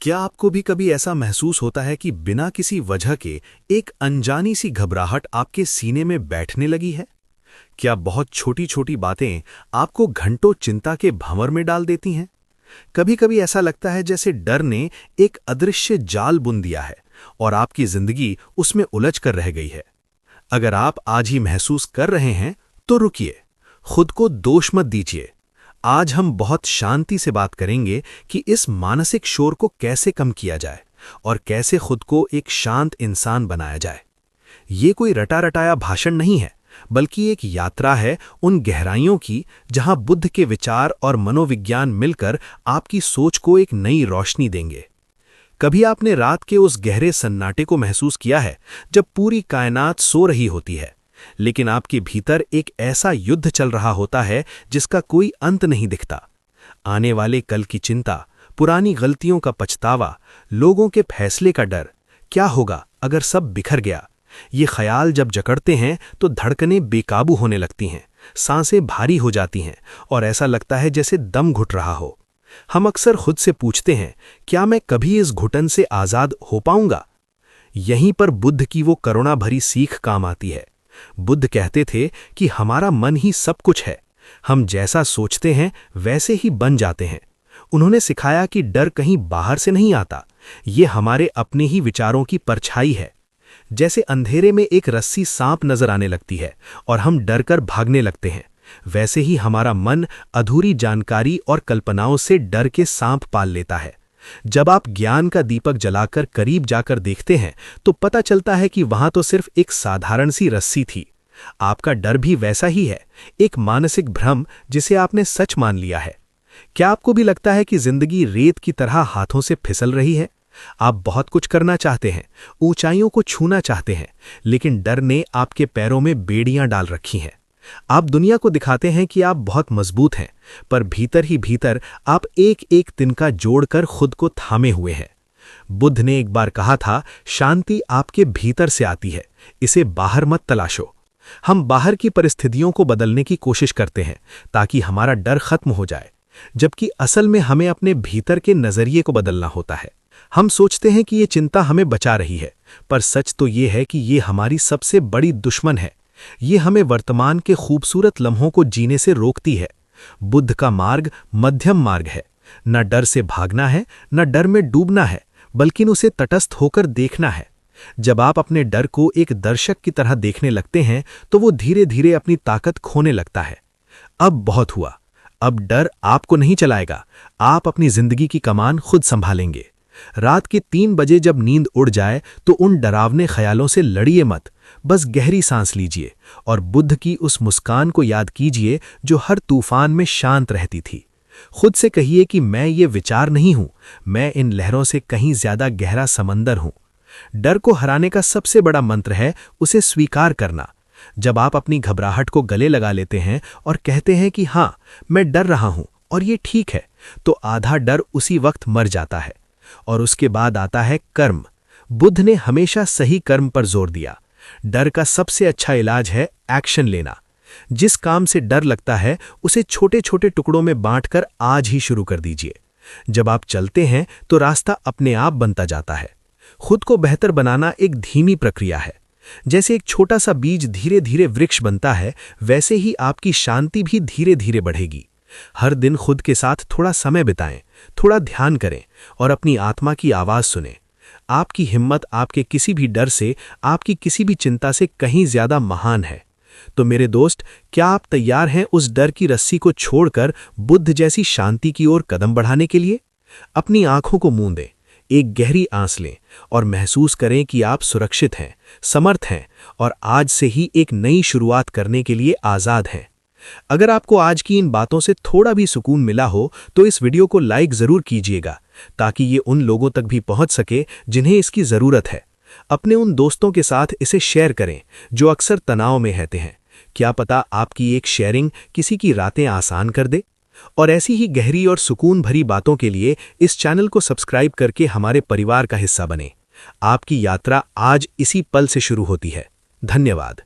क्या आपको भी कभी ऐसा महसूस होता है कि बिना किसी वजह के एक अनजानी सी घबराहट आपके सीने में बैठने लगी है? क्या बहुत छोटी छोटी बातें आपको घंटों चिंता के भंवर में डाल देती हैं? कभी कभी ऐसा लगता है जैसे डर ने एक अदृश्य जाल बुन दिया है और आपकी जिंदगी उसमें उलझ कर रह गई है। अगर आप आज ही महसूस कर रहे हैं तो रुकिए, खुद को दोष मत दीजिए। आज हम बहुत शांति से बात करेंगे कि इस मानसिक शोर को कैसे कम किया जाए और कैसे खुद को एक शांत इंसान बनाया जाए। ये कोई रटा रटाया भाषण नहीं है, बल्कि एक यात्रा है उन गहराइयों की जहां बुद्ध के विचार और मनोविज्ञान मिलकर आपकी सोच को एक नई रोशनी देंगे। कभी आपने रात के उस गहरे सन्नाटे को महसूस किया है जब पूरी कायनात सो रही होती है, लेकिन आपके भीतर एक ऐसा युद्ध चल रहा होता है जिसका कोई अंत नहीं दिखता? आने वाले कल की चिंता, पुरानी गलतियों का पछतावा, लोगों के फैसले का डर, क्या होगा अगर सब बिखर गया? ये ख्याल जब जकड़ते हैं तो धड़कनें बेकाबू होने लगती हैं, सांसें भारी हो जाती हैं और ऐसा लगता है जैसे दम घुट रहा हो। हम अक्सर खुद से पूछते हैं, क्या मैं कभी इस घुटन से आज़ाद हो पाऊंगा? यहीं पर बुद्ध की वो करुणा भरी सीख काम आती है। बुद्ध कहते थे कि हमारा मन ही सब कुछ है, हम जैसा सोचते हैं वैसे ही बन जाते हैं। उन्होंने सिखाया कि डर कहीं बाहर से नहीं आता, ये हमारे अपने ही विचारों की परछाई है। जैसे अंधेरे में एक रस्सी सांप नजर आने लगती है और हम डर कर भागने लगते हैं, वैसे ही हमारा मन अधूरी जानकारी और कल्पनाओं से डर के सांप पाल लेता है। जब आप ज्ञान का दीपक जलाकर करीब जाकर देखते हैं तो पता चलता है कि वहां तो सिर्फ एक साधारण सी रस्सी थी। आपका डर भी वैसा ही है, एक मानसिक भ्रम जिसे आपने सच मान लिया है। क्या आपको भी लगता है कि जिंदगी रेत की तरह हाथों से फिसल रही है? आप बहुत कुछ करना चाहते हैं, ऊंचाइयों को छूना चाहते हैं, लेकिन डर ने आपके पैरों में बेड़ियां डाल रखी हैं। आप दुनिया को दिखाते हैं कि आप बहुत मजबूत हैं, पर भीतर ही भीतर आप एक एक तिनका जोड़कर खुद को थामे हुए हैं। बुद्ध ने एक बार कहा था, शांति आपके भीतर से आती है, इसे बाहर मत तलाशो। हम बाहर की परिस्थितियों को बदलने की कोशिश करते हैं ताकि हमारा डर खत्म हो जाए, जबकि असल में हमें अपने भीतर के नजरिए को बदलना होता है। हम सोचते हैं कि ये चिंता हमें बचा रही है, पर सच तो ये है कि ये हमारी सबसे बड़ी दुश्मन है। ये हमें वर्तमान के खूबसूरत लम्हों को जीने से रोकती है। बुद्ध का मार्ग मध्यम मार्ग है, न डर से भागना है, न डर में डूबना है, बल्कि उसे तटस्थ होकर देखना है। जब आप अपने डर को एक दर्शक की तरह देखने लगते हैं तो वो धीरे धीरे अपनी ताकत खोने लगता है। अब बहुत हुआ, अब डर आपको नहीं चलाएगा, आप अपनी जिंदगी की कमान खुद संभालेंगे। रात के 3 बजे जब नींद उड़ जाए तो उन डरावने ख्यालों से लड़िए मत, बस गहरी सांस लीजिए और बुद्ध की उस मुस्कान को याद कीजिए जो हर तूफान में शांत रहती थी। खुद से कहिए कि मैं ये विचार नहीं हूं, मैं इन लहरों से कहीं ज्यादा गहरा समंदर हूं। डर को हराने का सबसे बड़ा मंत्र है उसे स्वीकार करना। जब आप अपनी घबराहट को गले लगा लेते हैं और कहते हैं कि हाँ, मैं डर रहा हूं और ये ठीक है, तो आधा डर उसी वक्त मर जाता है। और उसके बाद आता है कर्म। बुद्ध ने हमेशा सही कर्म पर जोर दिया। डर का सबसे अच्छा इलाज है एक्शन लेना। जिस काम से डर लगता है उसे छोटे छोटे टुकड़ों में बांटकर आज ही शुरू कर दीजिए। जब आप चलते हैं तो रास्ता अपने आप बनता जाता है। खुद को बेहतर बनाना एक धीमी प्रक्रिया है। जैसे एक छोटा सा बीज धीरे धीरे वृक्ष बनता है, वैसे ही आपकी शांति भी धीरे धीरे बढ़ेगी। हर दिन खुद के साथ थोड़ा समय बिताएं, थोड़ा ध्यान करें और अपनी आत्मा की आवाज सुनें। आपकी हिम्मत आपके किसी भी डर से, आपकी किसी भी चिंता से कहीं ज्यादा महान है। तो मेरे दोस्त, क्या आप तैयार हैं उस डर की रस्सी को छोड़कर बुद्ध जैसी शांति की ओर कदम बढ़ाने के लिए? अपनी आंखों को मूंदें, एक गहरी आंस लें और महसूस करें कि आप सुरक्षित हैं, समर्थ हैं और आज से ही एक नई शुरुआत करने के लिए आज़ाद हैं। अगर आपको आज की इन बातों से थोड़ा भी सुकून मिला हो तो इस वीडियो को लाइक ज़रूर कीजिएगा, ताकि ये उन लोगों तक भी पहुंच सके जिन्हें इसकी ज़रूरत है। अपने उन दोस्तों के साथ इसे शेयर करें जो अक्सर तनाव में रहते हैं। क्या पता आपकी एक शेयरिंग किसी की रातें आसान कर दे। और ऐसी ही गहरी और सुकून भरी बातों के लिए इस चैनल को सब्सक्राइब करके हमारे परिवार का हिस्सा बने। आपकी यात्रा आज इसी पल से शुरू होती है। धन्यवाद।